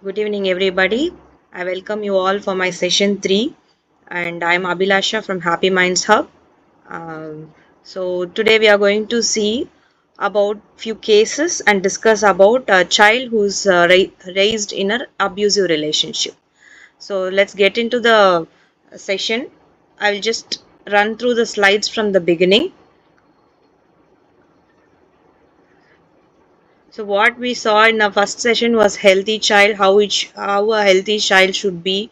Good evening, everybody. I welcome you all for my session 3, and I'm Abhilasha from Happy Minds Hub. Today we are going to see about few cases and discuss about a child who's raised in an abusive relationship. So, let's get into the session. I will just run through the slides from the beginning. So what we saw in the first session was healthy child, how a healthy child should be,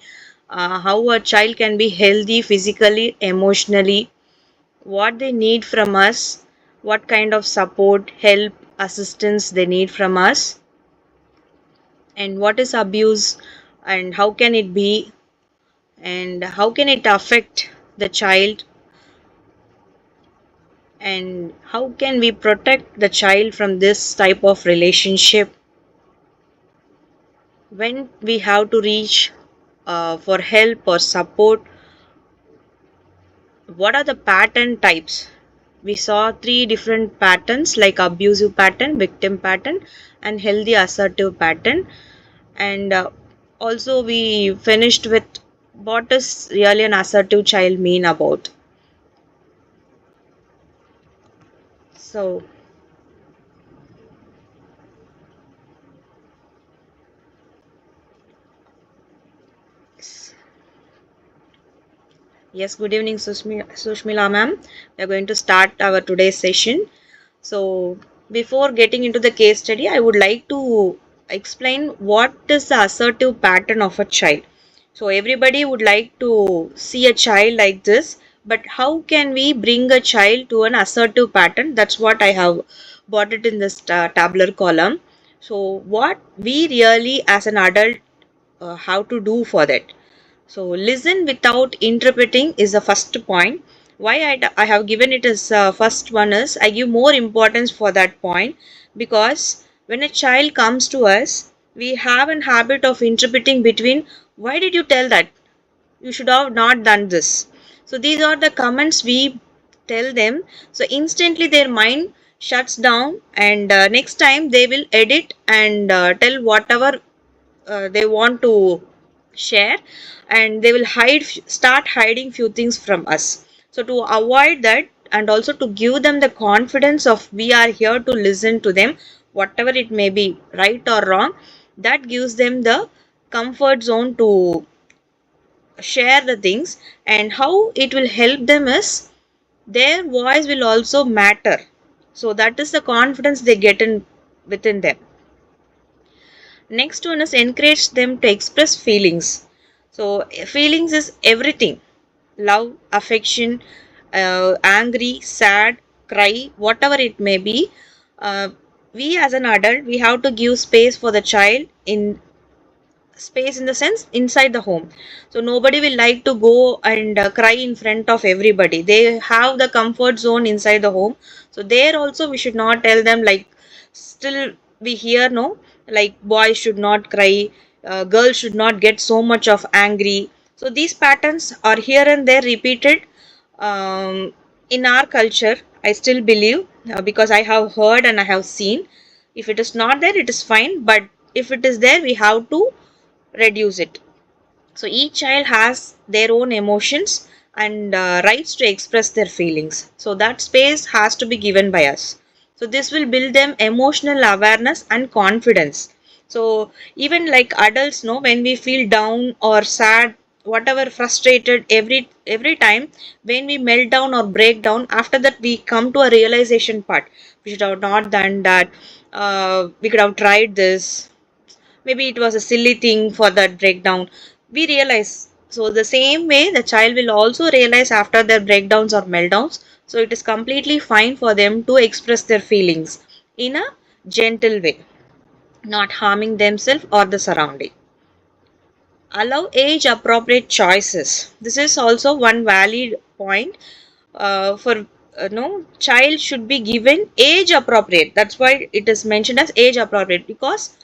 how a child can be healthy physically, emotionally, what they need from us, what kind of support, help, assistance they need from us, and what is abuse, and how can it be, and how can it affect the child, and how can we protect the child from this type of relationship, when we have to reach for help or support. What are the pattern types? We saw three different patterns like abusive pattern, victim pattern, and healthy assertive pattern. And also we finished with what does really an assertive child mean about. So yes, good evening, Sushmila ma'am. We are going to start our today's session. So, before getting into the case study, I would like to explain what is the assertive pattern of a child. So, everybody would like to see a child like this, but how can we bring a child to an assertive pattern? That's what I have brought it in this tabular column. So, what we really as an adult have to do for that. So, listen without interpreting is the first point. Why I have given it as first one is I give more importance for that point because when a child comes to us, we have an habit of interpreting between why did you tell that? You should have not done this. So, these are the comments we tell them. So, instantly their mind shuts down, and next time they will edit and tell whatever they want to share, and they will start hiding few things from us. So to avoid that and also to give them the confidence of we are here to listen to them, whatever it may be right or wrong, that gives them the comfort zone to share the things. And how it will help them is their voice will also matter, so that is the confidence they get in within them. Next one is encourage them to express feelings. So feelings is everything: love, affection, angry, sad, cry, whatever it may be. Uh, we as an adult, we have to give space for the child, in space in the sense inside the home. So nobody will like to go and cry in front of everybody. They have the comfort zone inside the home. So there also we should not tell them like, still we hear no, like boys should not cry, girls should not get so much of angry. So these patterns are here and there repeated in our culture. I still believe, because I have heard and I have seen. If it is not there, it is fine, but if it is there, we have to reduce it. So each child has their own emotions and rights to express their feelings. So that space has to be given by us. So this will build them emotional awareness and confidence. So even like adults know, when we feel down or sad, whatever, frustrated, every time when we melt down or break down, after that we come to a realization part. We should have not done that. We could have tried this. Maybe it was a silly thing for that breakdown. We realize. So, the same way, the child will also realize after their breakdowns or meltdowns. So, it is completely fine for them to express their feelings in a gentle way, not harming themselves or the surrounding. Allow age appropriate choices. This is also one valid point. For no, child should be given age appropriate. That's why it is mentioned as age appropriate, because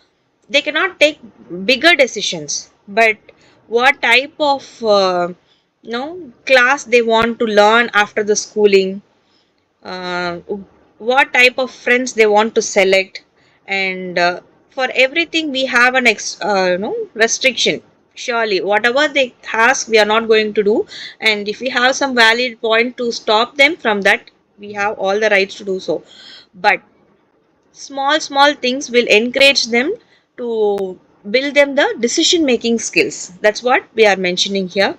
they cannot take bigger decisions, but what type of class they want to learn after the schooling, uh, what type of friends they want to select, and for everything we have an restriction. Surely whatever they ask we are not going to do, and if we have some valid point to stop them from that, we have all the rights to do so. But small things will encourage them to build them the decision making skills. That's what we are mentioning here.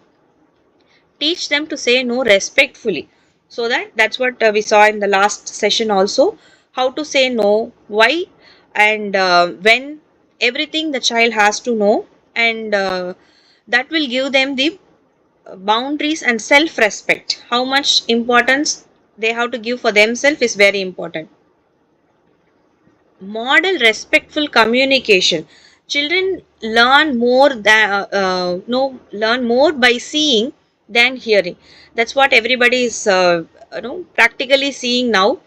Teach them to say no respectfully, so that's what we saw in the last session also. How to say no, why, and when, everything the child has to know. And that will give them the boundaries and self respect. How much importance they have to give for themselves is very important. Model respectful communication. Children learn more by seeing than hearing. That's what everybody is practically seeing now.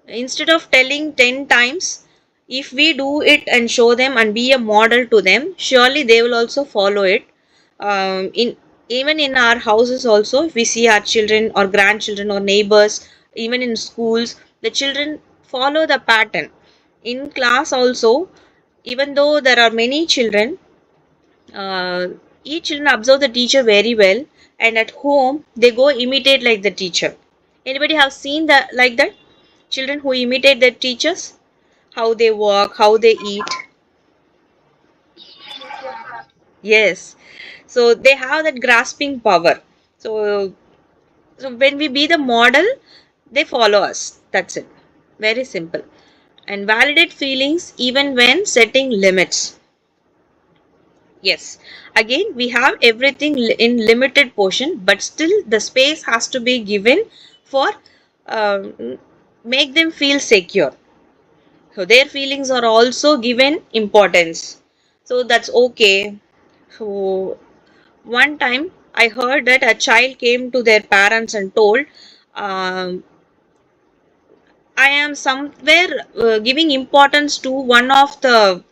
Instead of telling 10 times, if we do it and show them and be a model to them, surely they will also follow it. In Even in our houses also, if we see our children or grandchildren or neighbors, even in schools, the children follow the pattern. In class also, even though there are many children, uh, each children observe the teacher very well, and at home they go imitate like the teacher. Anybody have seen that, like that? Children who imitate their teachers, how they walk, how they eat. Yes, so they have that grasping power. So so when we be the model, they follow us. That's it. Very simple. And validate feelings even when setting limits. Yes, again we have everything in limited portion, but still the space has to be given for make them feel secure. So their feelings are also given importance. So that's okay. So one time I heard that a child came to their parents and told, um, I am somewhere giving importance to one of the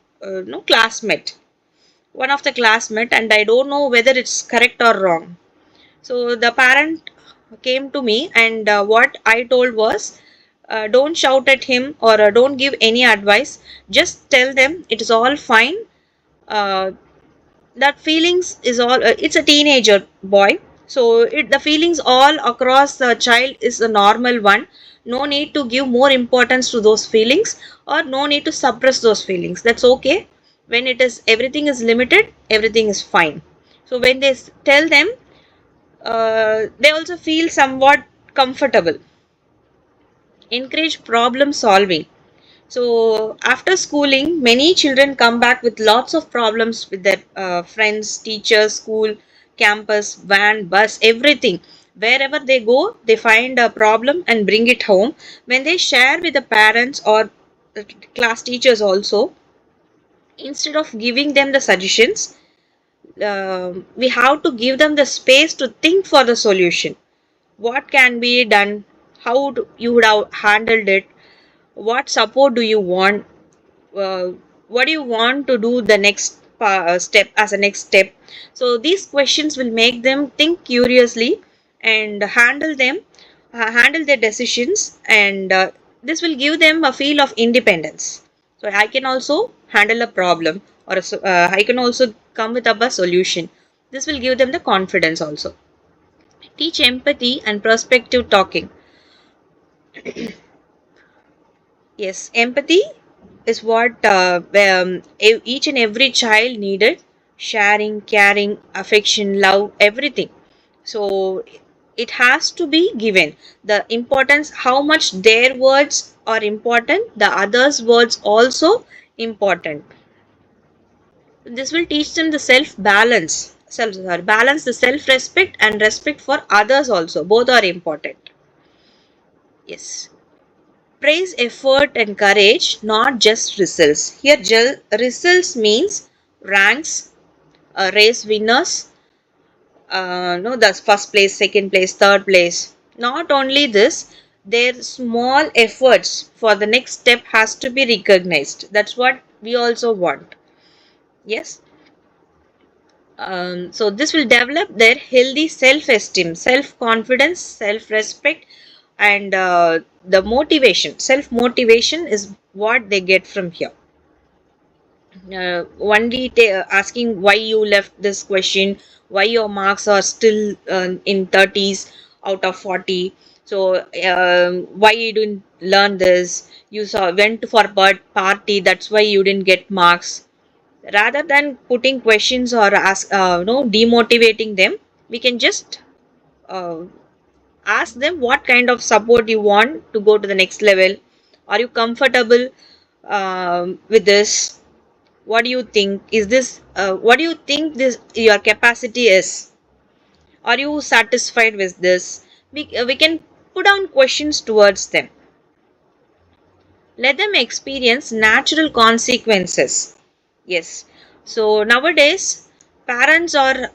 classmate, and I don't know whether it's correct or wrong. So the parent came to me, and what I told was, don't shout at him or don't give any advice. Just tell them it is all fine. Uh, that feelings is all. It's a teenager boy, so the feelings all across the child is a normal one. No need to give more importance to those feelings, or no need to suppress those feelings. That's okay. When it is everything is limited, everything is fine. So when they tell them, they also feel somewhat comfortable. Encourage problem solving. So after schooling, many children come back with lots of problems with their friends, teachers, school, campus, van, bus, everything. Wherever they go, they find a problem and bring it home. When they share with the parents or class teachers also, instead of giving them the suggestions, we have to give them the space to think for the solution. What can be done? How you would have handled it? What support do you want? uh, what do you want to do the next step, as a next step? So these questions will make them think curiously and handle their decisions, and this will give them a feel of independence. So I can also handle a problem, or I can also come with up a solution. This will give them the confidence also. Teach empathy and perspective talking. Yes, empathy is what each and every child needed: sharing, caring, affection, love, everything. So it has to be given the importance, how much their words are important, the others' words also important. This will teach them the balance, the self respect and respect for others also. Both are important. Yes. Praise effort and courage, not just results. Here, results means ranks, race winners, no, that's first place, second place, third place. Not only this, their small efforts for the next step has to be recognized. That's what we also want. Yes. So this will develop their healthy self-esteem, self-confidence, self-respect, and the motivation. Self-motivation is what they get from here. only asking why you left this question, why your marks are still in 30s out of 40. So why you didn't learn this, you saw went for party, that's why you didn't get marks. Rather than putting questions or ask no demotivating them, we can just uh, ask them what kind of support you want to go to the next level. Are you comfortable with this? What do you think is this what do you think this your capacity is? Are you satisfied with this? We can put down questions towards them. Let them experience natural consequences. Yes. So nowadays, parents are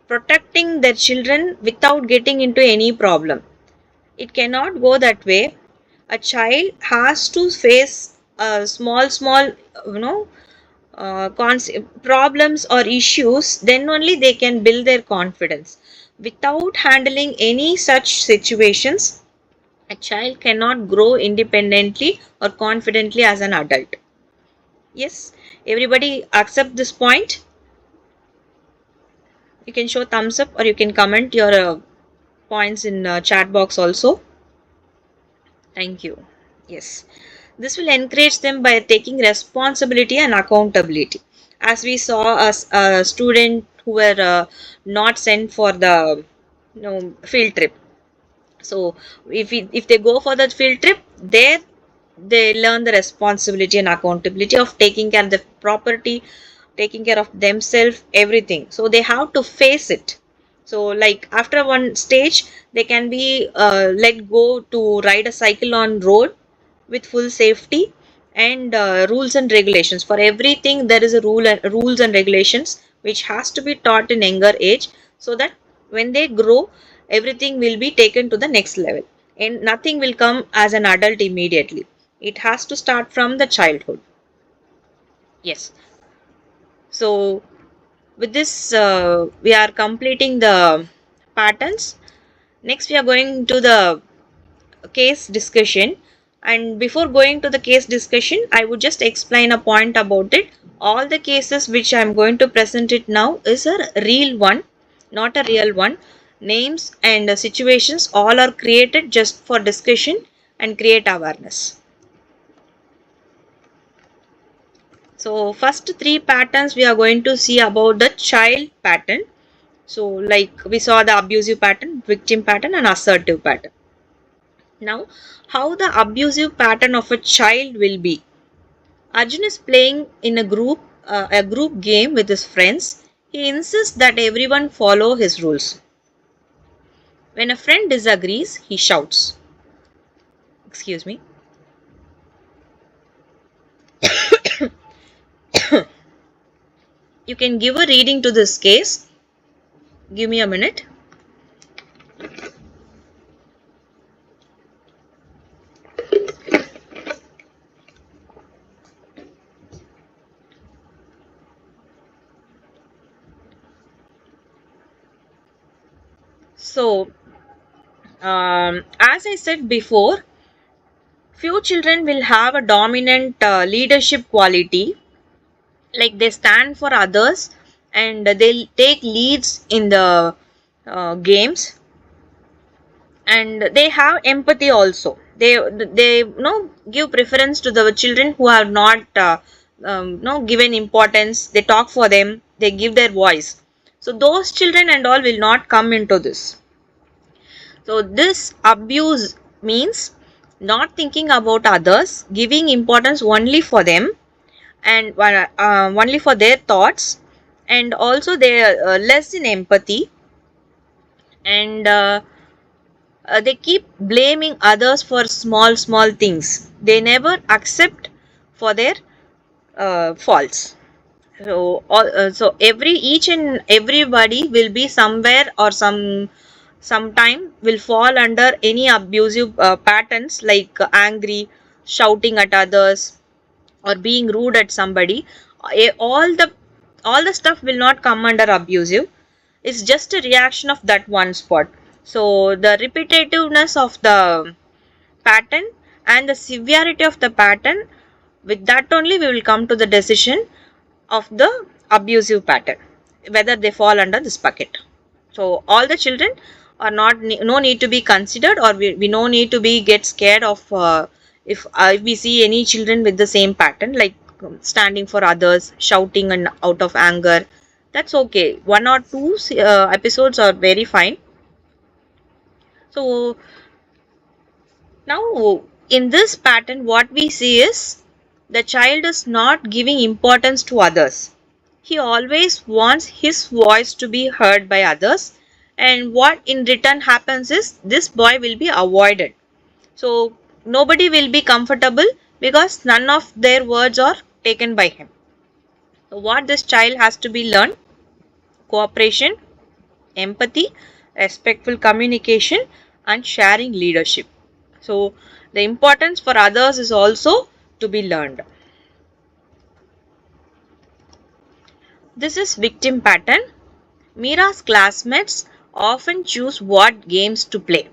protecting their children without getting into any problem. It cannot go that way. A child has to face small, problems or issues, then only they can build their confidence. Without handling any such situations, a child cannot grow independently or confidently as an adult. Yes, everybody accept this point. You can show thumbs up or you can comment your points in chat box also. Thank you. Yes, this will encourage them by taking responsibility and accountability. As we saw a student who were not sent for the field trip. So if they go for the field trip, there they learn the responsibility and accountability of taking care of the property, taking care of themselves, everything. So they have to face it. So like after one stage, they can be let go to ride a cycle on road with full safety and rules and regulations. For everything there is a rules and regulations which has to be taught in younger age, so that when they grow, everything will be taken to the next level and nothing will come as an adult immediately. It has to start from the childhood. Yes. So with this we are completing the patterns. Next we are going to the case discussion, and before going to the case discussion, I would just explain a point about it. All the cases which I am going to present it now is a real one, not a real one. Names and situations all are created just for discussion and create awareness. So first three patterns we are going to see about the child pattern. So like we saw the abusive pattern, victim pattern and assertive pattern. Now, how the abusive pattern of a child will be. Arjun is playing in a group game with his friends. He insists that everyone follow his rules. When a friend disagrees, he shouts. Excuse me. You can give a reading to this case. Give me a minute. So, as I said before, few children will have a dominant leadership quality, like they stand for others and they'll take leads in the games, and they have empathy also. They give preference to the children who are not given importance. They talk for them, they give their voice. So those children and all will not come into this. So this abuse means not thinking about others, giving importance only for them and only for their thoughts, and also they are less in empathy, and they keep blaming others for small things. They never accept for their faults. So so each and everybody will be somewhere or sometime will fall under any abusive patterns, like angry, shouting at others, or being rude at somebody. All the stuff will not come under abusive. It's just a reaction of that one spot. So the repetitiveness of the pattern and the severity of the pattern, with that only we will come to the decision. of the abusive pattern, whether they fall under this bucket. So all the children are not no need to be considered, or we no need to be get scared of if we see any children with the same pattern, like standing for others, shouting and out of anger. That's okay. One or two episodes are very fine. So now in this pattern, what we see is the child is not giving importance to others. He always wants his voice to be heard by others, and what in return happens is this boy will be avoided. So nobody will be comfortable because none of their words are taken by him. So what this child has to be learned: cooperation, empathy, respectful communication, and sharing leadership. So the importance for others is also to be learned. This is victim pattern. Mira's classmates often choose what games to play,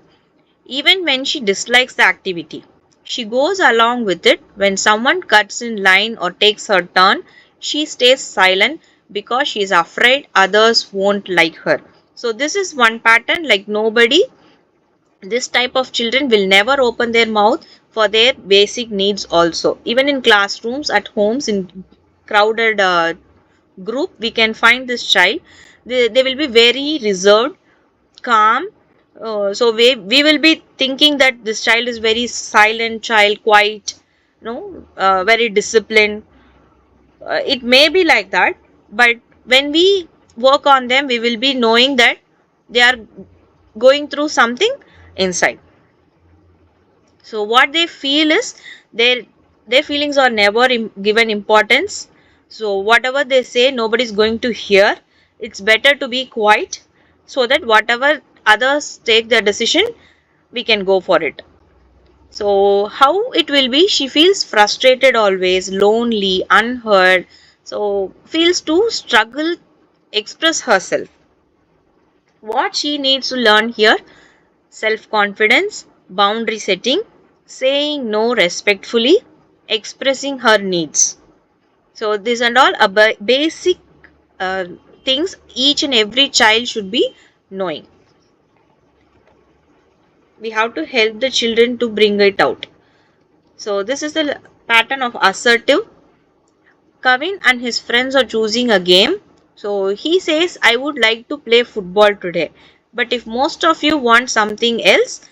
even when she dislikes the activity. She goes along with it. When someone cuts in line or takes her turn, she stays silent because she is afraid others won't like her. So, this is one pattern, like nobody, this type of children will never open their mouth for their basic needs also. Even in classrooms, at homes, in crowded group, we can find this child. They will be very reserved, calm. So we will be thinking that this child is very silent child, quiet, very disciplined. It may be like that, but when we work on them, we will be knowing that they are going through something inside. So what they feel is their feelings are never given importance. So whatever they say, nobody is going to hear. It's better to be quiet, so that whatever others take their decision, we can go for it. So how it will be? She feels frustrated always, lonely, unheard. So feels to struggle express herself. What she needs to learn here: self confidence, boundary setting, saying no respectfully, expressing her needs. So, these and all are basic uh, things each and every child should be knowing. We have to help the children to bring it out. So, this is the pattern of assertive. Kavin and his friends are choosing a game. So he says, I would like to play football today. But if most of you want something else,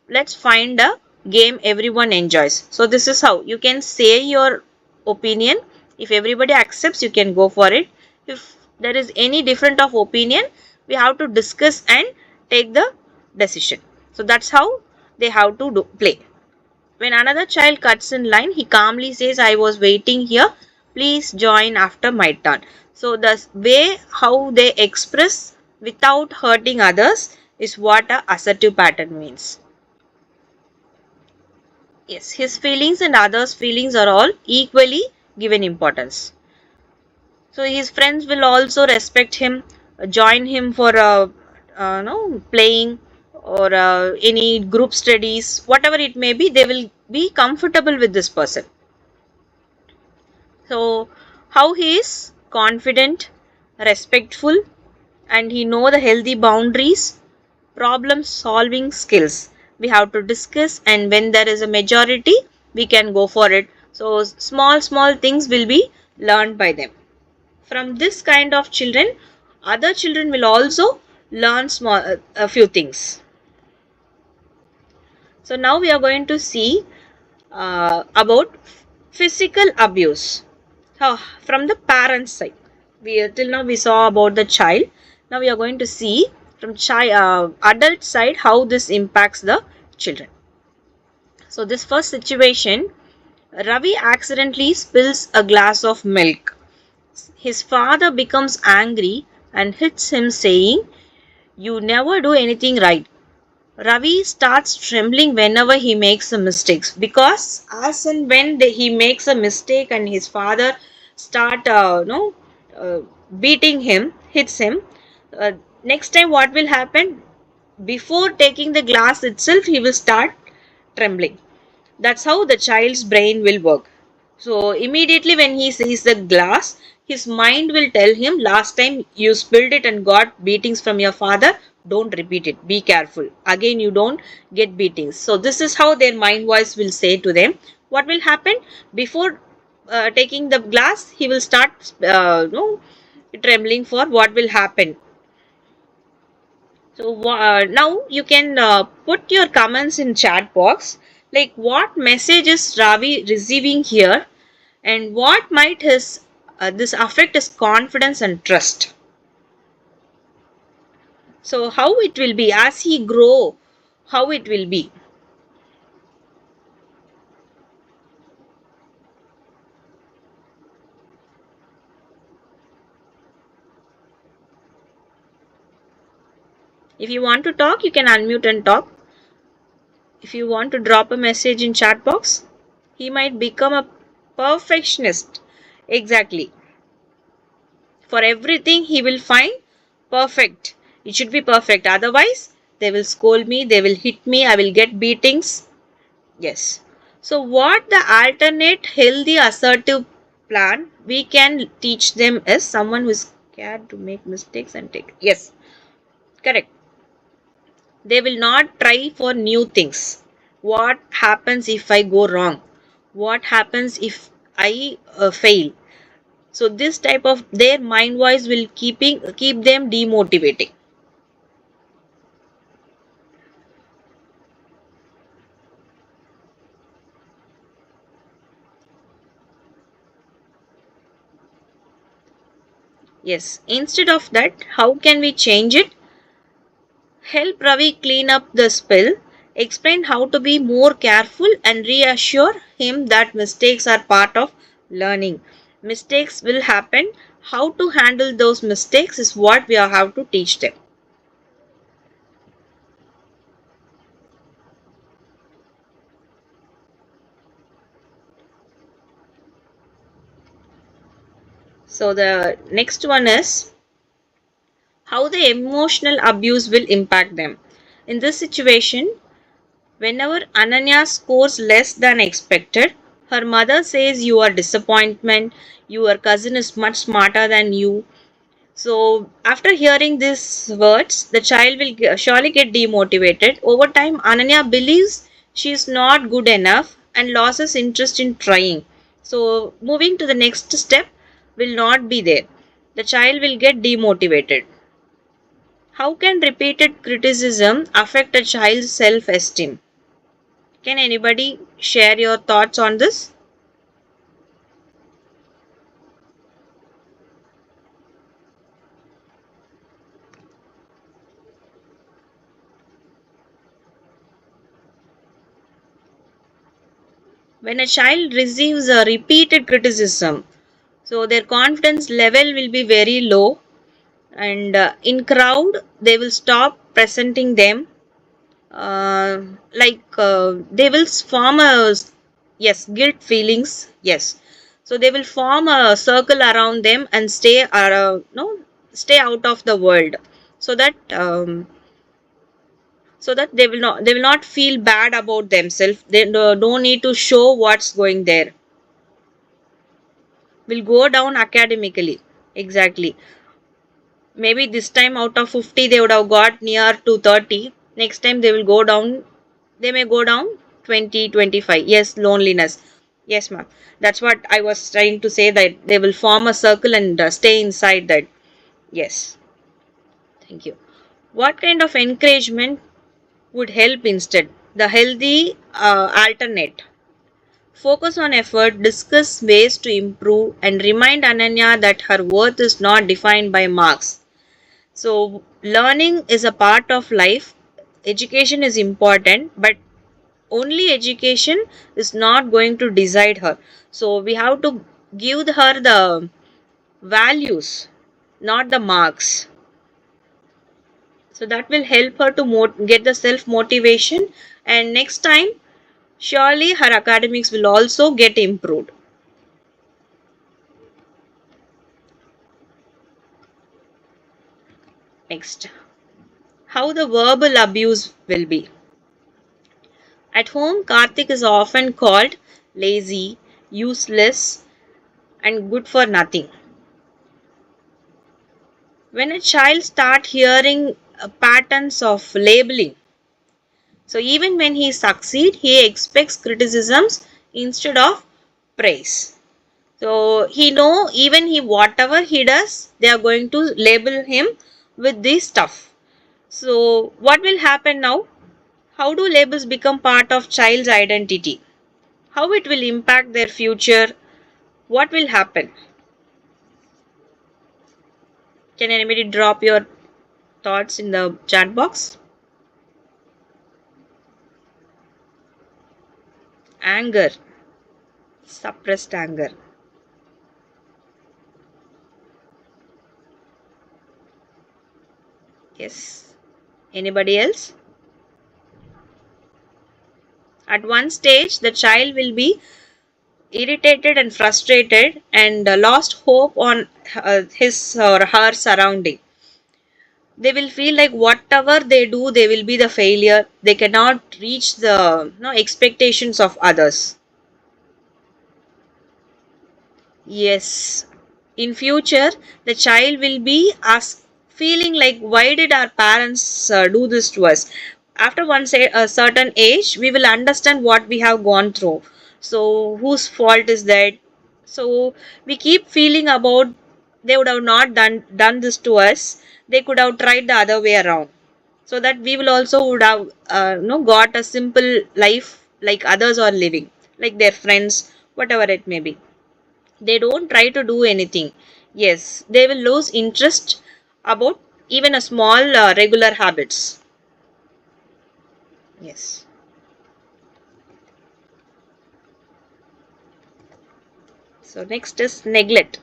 let's find a game everyone enjoys. So this is how you can say your opinion. If everybody accepts, you can go for it. If there is any different of opinion, we have to discuss and take the decision. So that's how they have to play. When another child cuts in line, he calmly says, I was waiting here. Please join after my turn. So the way how they express without hurting others is what a assertive pattern means. Yes, his feelings and others' feelings are all equally given importance. So his friends will also respect him, join him for no playing or any group studies, whatever it may be. They will be comfortable with this person. So how he is confident, respectful, and he know the healthy boundaries, problem solving skills. We have to discuss, and when there is a majority, we can go for it. So small things will be learned by them. From this kind of children, other children will also learn a few things. So now we are going to see about physical abuse. From the parents side, we till now we saw about the child. Now we are going to see from adult side how this impacts the children. So this first situation, Ravi accidentally spills a glass of milk. His father becomes angry and hits him, saying, you never do anything right. Ravi starts trembling whenever he makes a mistake, because as and when he makes a mistake and his father start uh, beating him, hits him, uh, next time what will happen? Before taking the glass itself, he will start trembling. That's how the child's brain will work. So immediately when he sees the glass, his mind will tell him, last time you spilled it and got beatings from your father, don't repeat it, be careful, again you don't get beatings. So this is how their mind voice will say to them. What will happen? Before taking the glass, he will start trembling for what will happen. So now you can put your comments in chat box, like what message is Ravi receiving here, and what might his this affect his confidence and trust. So how it will be as he grow, how it will be. If you want to talk, you can unmute and talk. If you want to drop a message in chat box, he might become a perfectionist. Exactly. For everything he will find perfect. It should be perfect. Otherwise, they will scold me, they will hit me, I will get beatings. Yes. So, what the alternate healthy assertive plan we can teach them is someone who is scared to make mistakes and take. Yes, correct. They will not try for new things. What happens if I go wrong? What happens if I fail? So this type of their mind voice will keep them demotivating. Yes. Instead of that, how can we change it? Help Ravi clean up the spill, explain how to be more careful, and reassure him that mistakes are part of learning. Mistakes will happen. How to handle those mistakes is what we have to teach them. So, the next one is how the emotional abuse will impact them. In this situation, whenever Ananya scores less than expected, her mother says you are disappointment, your cousin is much smarter than you. So after hearing these words, the child will surely get demotivated. Over time, Ananya believes she is not good enough and loses interest in trying. So moving to the next step will not be there. The child will get demotivated. How can repeated criticism affect a child's self esteem? Can anybody share your thoughts on this? When a child receives a repeated criticism, so their confidence level will be very low, and in crowd they will stop presenting them, uh, they will form a, yes, guilt feelings, yes. So they will form a circle around them and stay no, stay out of the world, so that they will not feel bad about themselves. They don't need to show what's going there. Will go down academically. Exactly. Maybe this time out of 50 they would have got near to 30. Next time they will go down, they may go down 20, 25. Yes, loneliness. Yes, ma'am. That's what I was trying to say, that they will form a circle and stay inside that. Yes. Thank you. What kind of encouragement would help instead? The healthy alternate. Focus on effort, discuss ways to improve, and remind Ananya that her worth is not defined by marks. So, learning is a part of life. Education is important, but only education is not going to decide her. So, we have to give her the values, not the marks. So, that will help her to get the self motivation, and next time, surely her academics will also get improved. Next, how the verbal abuse will be. At home, Karthik is often called lazy, useless, and good for nothing. When a child start hearing patterns of labeling, so even when he succeed, he expects criticisms instead of praise. So he know even he whatever he does, they are going to label him with this stuff. So what will happen now? How do labels become part of child's identity? How it will impact their future? What will happen? Can anybody drop your thoughts in the chat box? Anger, suppressed anger. Yes. Anybody else? At one stage, the child will be irritated and frustrated and lost hope on his or her surrounding. They will feel like whatever they do, they will be the failure. They cannot reach the expectations of others. Yes. In future, the child will be feeling like why did our parents do this to us? After a certain age, we will understand what we have gone through. So whose fault is that? So we keep feeling about they would have not done this to us. They could have tried the other way around. So that we will also would have got a simple life like others are living, like their friends, whatever it may be. They don't try to do anything. Yes, they will lose interest about even a small regular habits. Yes. So next is neglect.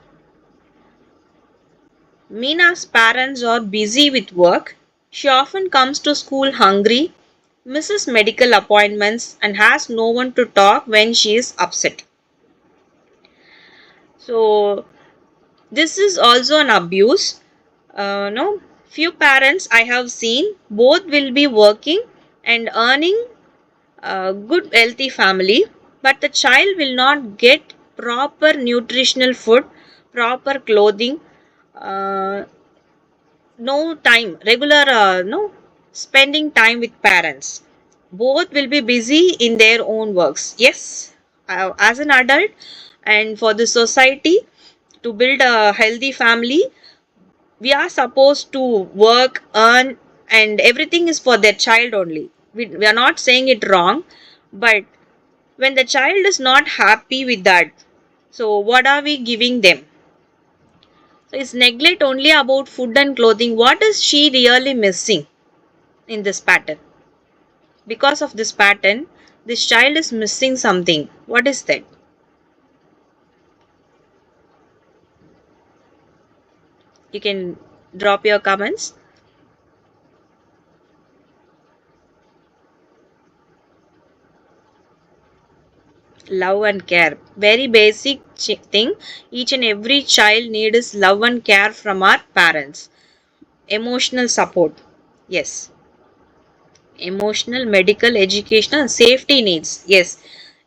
Mina's parents are busy with work. She often comes to school hungry, misses medical appointments, and has no one to talk when she is upset. So this is also an abuse. No, few parents I have seen both will be working and earning a good healthy family, but the child will not get proper nutritional food, proper clothing, uh, no time regular no spending time with parents. Both will be busy in their own works. Yes, as an adult and for the society, to build a healthy family, we are supposed to work, earn, and everything is for their child only. We are not saying it wrong, but when the child is not happy with that, so what are we giving them? So is neglect only about food and clothing? What is she really missing in this pattern? Because of this pattern, this child is missing something. What is that? You can drop your comments. Love and care. Very basic thing. Each and every child needs love and care from our parents. Emotional support. Yes. Emotional, medical, educational, and safety needs. Yes.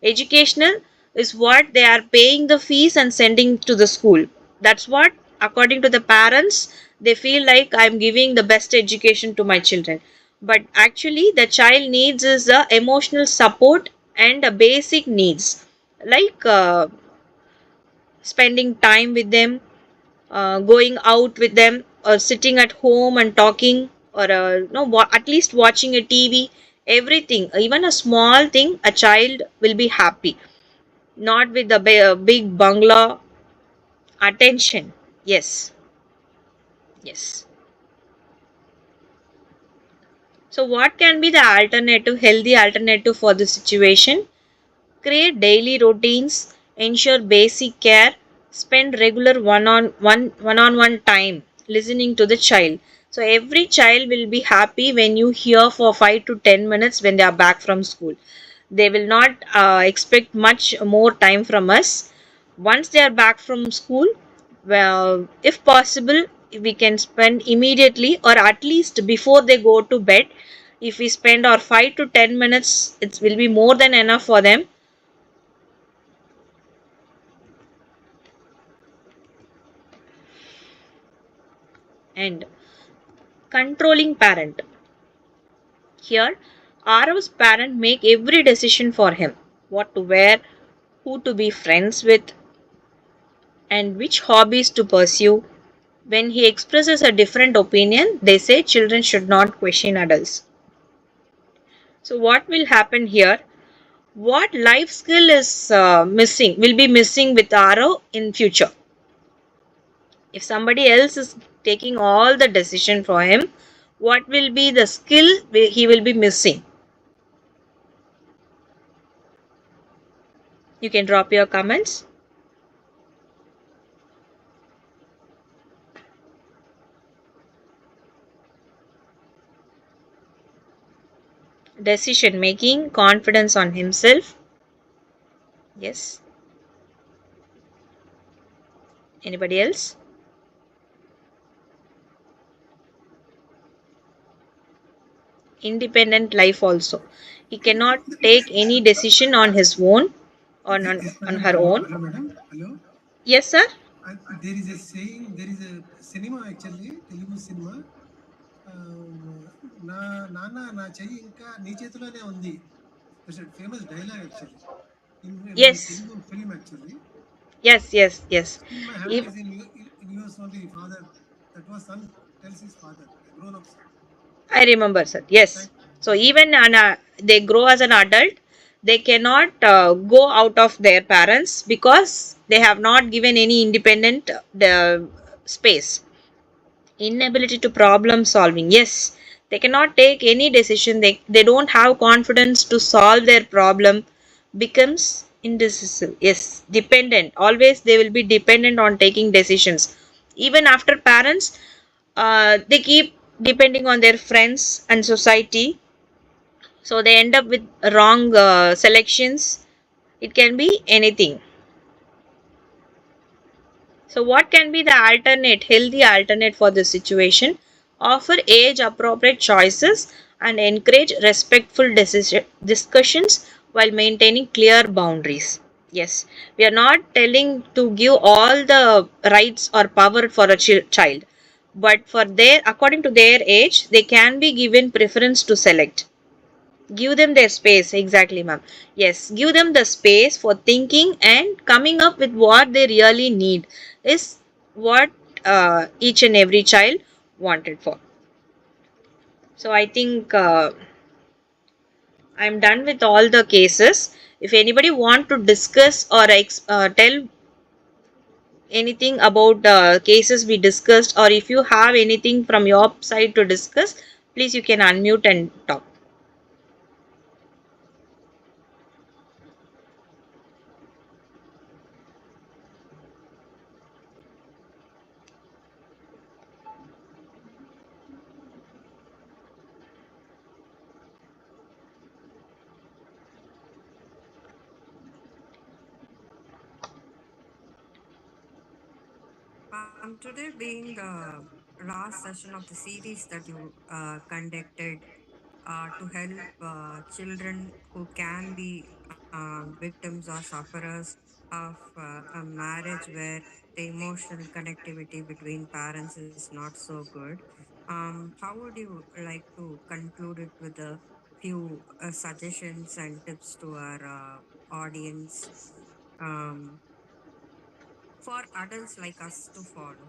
Educational is what they are paying the fees and sending to the school. That's what, according to the parents, they feel like I'm giving the best education to my children. But actually, the child needs is a emotional support and a basic needs like spending time with them, going out with them, or sitting at home and talking, or no, at least watching a TV. Everything, even a small thing, a child will be happy. Not with the big bungalow attention. Yes, yes. So, what can be the alternative, healthy alternative for the situation? Create daily routines, ensure basic care, spend regular one on one time listening to the child. So every child will be happy when you hear for 5 to 10 minutes when they are back from school. They will not expect much more time from us. Once they are back from school, well, if possible, we can spend immediately or at least before they go to bed. If we spend our 5 to 10 minutes, it will be more than enough for them. And controlling parent. Here, Arav's parent make every decision for him. What to wear, who to be friends with, and which hobbies to pursue. When he expresses a different opinion, they say children should not question adults. So, what will happen here? What life skill is missing, will be missing with Arav in future? If somebody else is taking all the decision for him, what will be the skill he will be missing? You can drop your comments. Decision making, confidence on himself. Yes. Anybody else? Independent life also. He cannot take any decision on his own, on her own. Hello, madam. Hello. Yes, sir. There is a saying, there is a cinema actually, Telugu cinema. నా నాన్న నా చెయ్యి ఇంకా నీ చేతిలోనే ఉంది. That's a famous dialogue actually in a Yes. Telugu film actually. Yes, yes, yes. Still my heart If, is in yours only, father. That was son tells his father, a grown up son. I remember, sir. Yes. Thank you. So even they grow as an adult, they cannot go out of their parents because they have not given any independent space. Inability to problem solving. Yes, they cannot take any decision. They don't have confidence to solve their problem. Becomes indecisive. Yes, dependent. Always they will be dependent on taking decisions. Even after parents, they keep depending on their friends and society, so they end up with wrong selections. It can be anything. So what can be the alternate, healthy alternate for this situation? Offer age appropriate choices and encourage respectful discussions while maintaining clear boundaries. Yes, we are not telling to give all the rights or power for a child, but for their, according to their age, they can be given preference to select. Give them their space, exactly, ma'am. Yes, give them the space for thinking and coming up with what they really need is what each and every child wanted for. So I think I'm done with all the cases. If anybody want to discuss or tell anything about the cases we discussed, or if you have anything from your side to discuss, please you can unmute and talk. Today being the last session of the series that you conducted to help children who can be victims or sufferers of a marriage where the emotional connectivity between parents is not so good. How would you like to conclude it with a few suggestions and tips to our audience um, for adults like us to follow?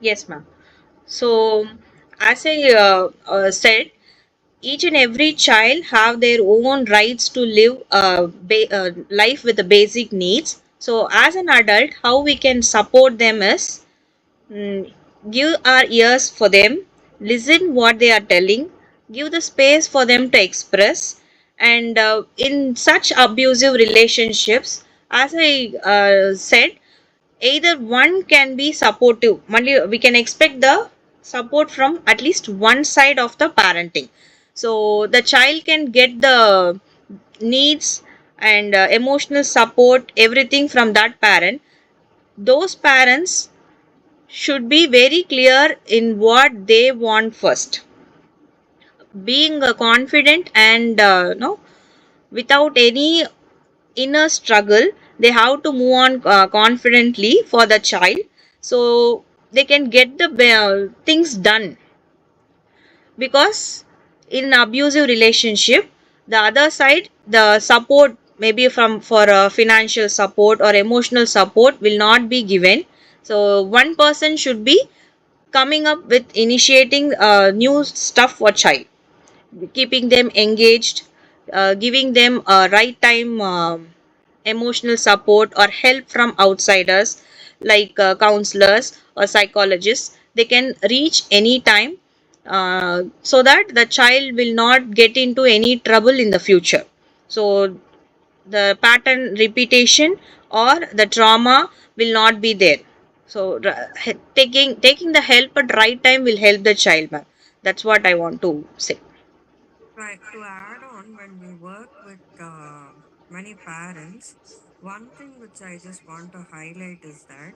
Yes, ma'am. So, as I said, each and every child have their own rights to live life with the basic needs. So, as an adult, how we can support them is give our ears for them, listen what they are telling, give the space for them to express, and in such abusive relationships, as I said, either one can be supportive, only we can expect the support from at least one side of the parenting, so the child can get the needs and emotional support, everything from that parent. Those parents should be very clear in what they want first, being confident and no, without any inner struggle, they have to move on confidently for the child. So they can get the things done. Because in abusive relationship, the other side, the support maybe from for financial support or emotional support will not be given. So one person should be coming up with initiating new stuff for child, keeping them engaged, giving them right time emotional support or help from outsiders like counselors or psychologists. They can reach any time, so that the child will not get into any trouble in the future. So the pattern repetition or the trauma will not be there. So taking the help at right time will help the child, ma'am. That's what I want to say. Right. To add on, when we work with many parents, one thing which I just want to highlight is that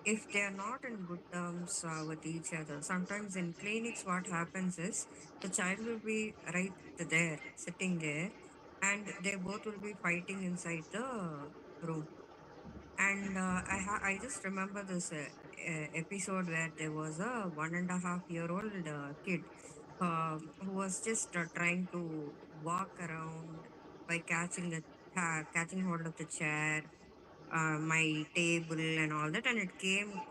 if they are not in good terms with each other, sometimes in clinics, what happens is the child will be right there, sitting there, and they both will be fighting inside the room. And I just remember this episode where there was a 1.5-year-old kid who was just trying to walk around by catching hold of the chair, my table, and all that, and it came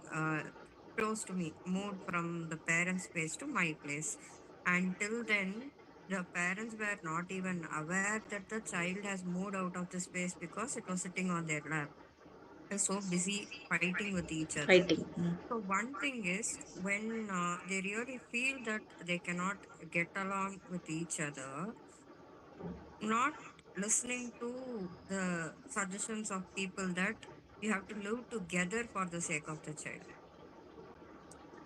close to me, moved from the parents' place to my place. Until then, the parents were not even aware that the child has moved out of the space because it was sitting on their lap. They're so busy fighting with each other. Fighting. So one thing is when they really feel that they cannot get along with each other, not listening to the suggestions of people that you have to live together for the sake of the child.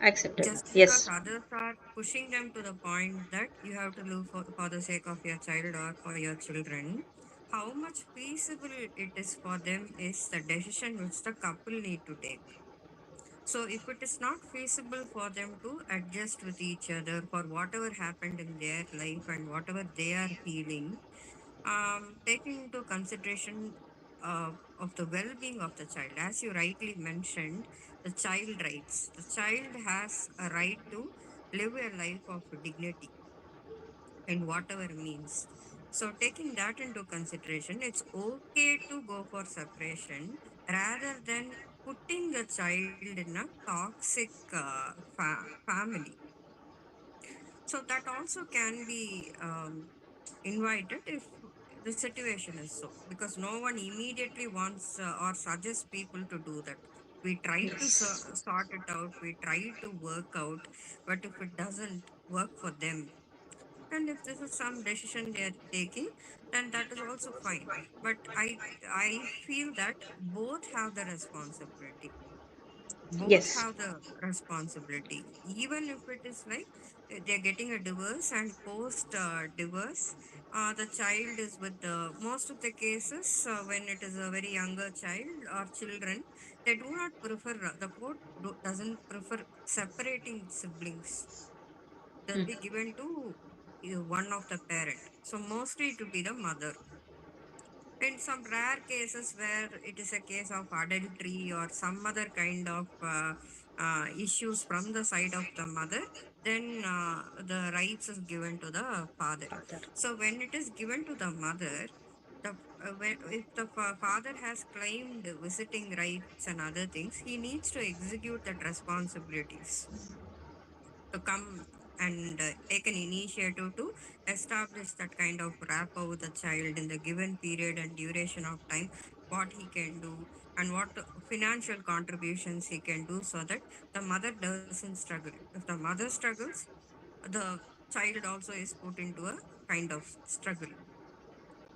Acceptable. Just because Yes. others are pushing them to the point that you have to live for the sake of your child or for your children, how much feasible it is for them is the decision which the couple need to take. So, if it is not feasible for them to adjust with each other for whatever happened in their life and whatever they are feeling, taking into consideration of the well-being of the child, as you rightly mentioned, the child rights. The child has a right to live a life of dignity in whatever means. So, taking that into consideration, it's okay to go for separation rather than putting the child in a toxic family. So, that also can be invited if the situation is so, because no one immediately wants or suggests people to do that. We try to Yes. sort it out, we try to work out, but if it doesn't work for them, and if this is some decision they are taking, then that is also fine. But I feel that both have the responsibility, both Yes. have the responsibility, even if it is like they're getting a divorce, and post divorce the child is with the most of the cases when it is a very younger child or children, they do not prefer the court doesn't prefer separating siblings. They'll be given to one of the parent, so mostly to be the mother. In some rare cases where it is a case of adultery or some other kind of issues from the side of the mother, then the rights is given to the father. Father. So when it is given to the mother, if the father has claimed visiting rights and other things, he needs to execute that responsibilities to come and take an initiative to establish that kind of rapport with the child in the given period and duration of time, what he can do and what financial contributions he can do so that the mother doesn't struggle. If the mother struggles, the child also is put into a kind of struggle.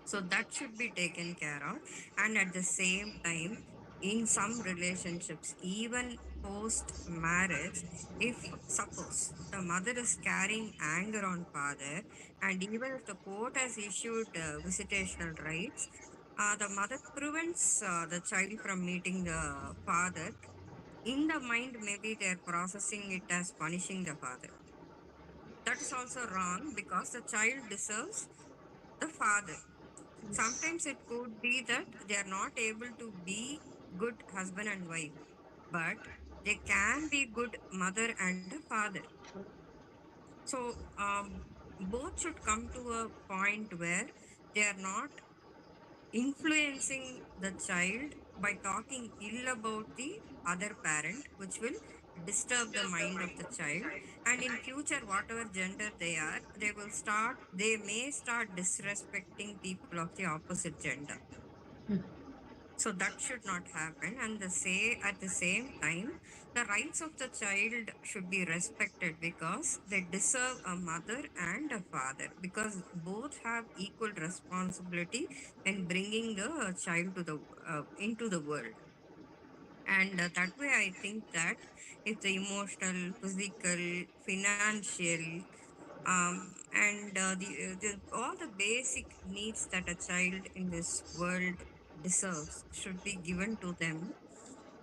So that should be taken care of. And at the same time, in some relationships, even post marriage, if suppose the mother is carrying anger on father, and even if the court has issued visitational rights, the mother prevents the child from meeting the father. In the mind, maybe they're processing it as punishing the father. That is also wrong because the child deserves the father. Yes. Sometimes it could be that they are not able to be good husband and wife, but They can be good mother and a father. So both should come to a point where they are not influencing the child by talking ill about the other parent, which will disturb the mind of the child. And in future, whatever gender they are, they may start disrespecting people of the opposite gender. So that should not happen. And at the same time, the rights of the child should be respected because they deserve a mother and a father, because both have equal responsibility in bringing the child to the into the world. And that way, I think that if the emotional, physical, financial, and the all the basic needs that a child in this world deserves should be given to them,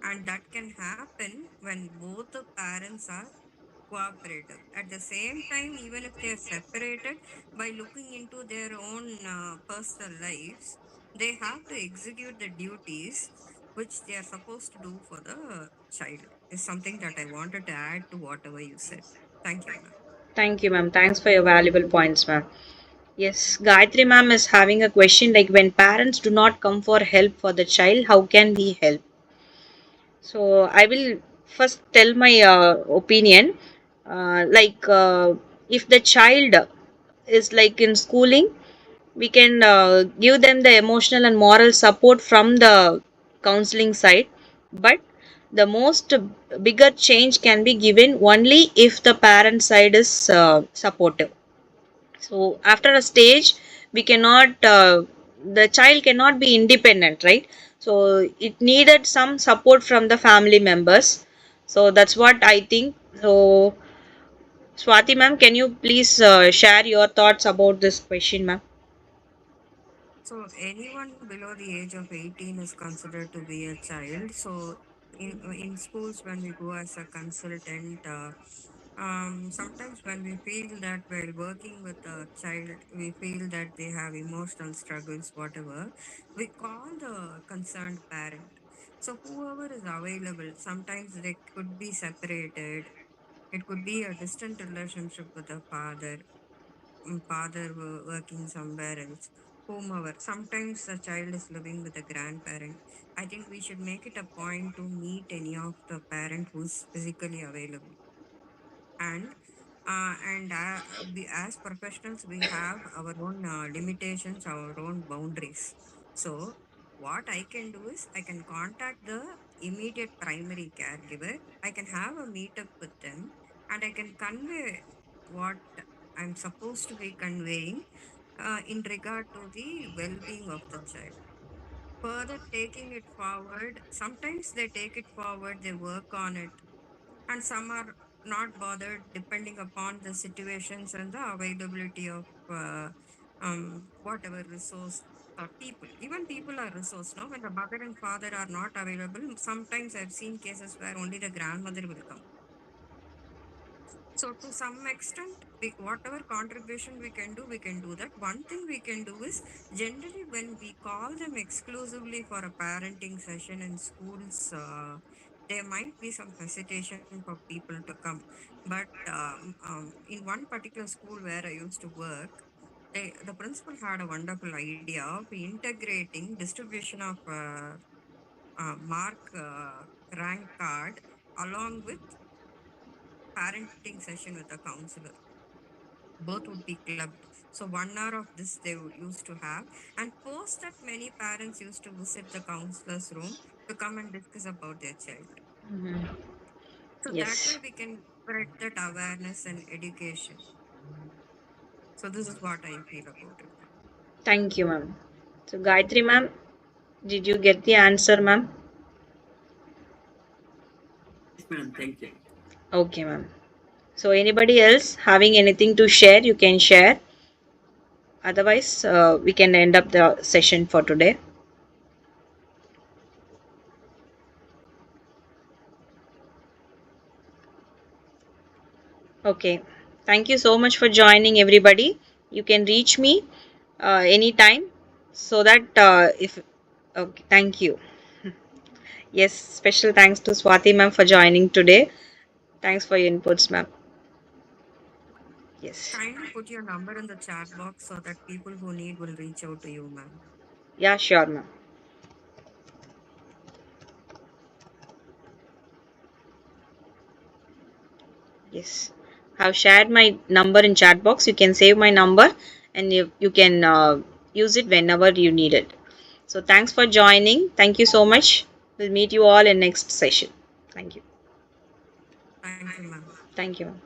and that can happen when both the parents are cooperative. At the same time, even if they are separated, by looking into their own personal lives, they have to execute the duties which they are supposed to do for the child. Is something that I wanted to add to whatever you said. Thank you, ma'am. Thank you, ma'am. Thanks for your valuable points, ma'am. Yes, Gayatri ma'am is having a question like when parents do not come for help for the child, how can we help? So I will first tell my opinion. If the child is like in schooling, we can give them the emotional and moral support from the counseling side, but the most bigger change can be given only if the parent side is supportive. So after a stage, we cannot the child cannot be independent, right? So it needed some support from the family members. So that's what I think. So Swati ma'am, can you please share your thoughts about this question, ma'am? So anyone below the age of 18 is considered to be a child. So in schools, when we go as a consultant, sometimes when we feel that while working with a child, we feel that they have emotional struggles, whatever, we call the concerned parent. So whoever is available, sometimes they could be separated. It could be a distant relationship with the father, father working somewhere else, whomever. Sometimes the child is living with a grandparent. I think we should make it a point to meet any of the parent who's physically available. And we, as professionals, we have our own limitations, our own boundaries. So what I can do is I can contact the immediate primary caregiver. I can have a meetup with them, and I can convey what I'm supposed to be conveying in regard to the well-being of the child. Further taking it forward, sometimes they take it forward, they work on it, and some are not bothered depending upon the situations and the availability of whatever resource or people. Even people are resource. No, when the mother and father are not available, sometimes I've seen cases where only the grandmother will come. So to some extent, whatever contribution we can do that. One thing we can do is generally when we call them exclusively for a parenting session in schools, there might be some hesitation for people to come. But in one particular school where I used to work, the principal had a wonderful idea of integrating distribution of mark rank card along with parenting session with a counselor. Both would be clubbed. So 1 hour of this they used to have, and post that many parents used to visit the counselor's room to come and discuss about their child. Mhm. So that Yes, way we can spread that awareness and education. So this is what I feel about it. thank you, ma'am. So Gayatri ma'am, did you get the answer, ma'am? Yes, ma'am. Thank you. Okay, ma'am. So anybody else having anything to share, you can share. Otherwise, we can end up the session for today. Okay. Thank you so much for joining, everybody. You can reach me anytime so that if. Okay, thank you. Yes, special thanks to Swati ma'am for joining today. Thanks for your inputs, ma'am. Yes. Kindly put your number in the chat box so that people who need will reach out to you, ma'am. Yeah, sure, ma'am. Yes. I've shared my number in chat box. You can save my number and you can use it whenever you need it. So thanks for joining. Thank you so much. We'll meet you all in next session. Thank you. Thank you, ma'am. Thank you, ma'am.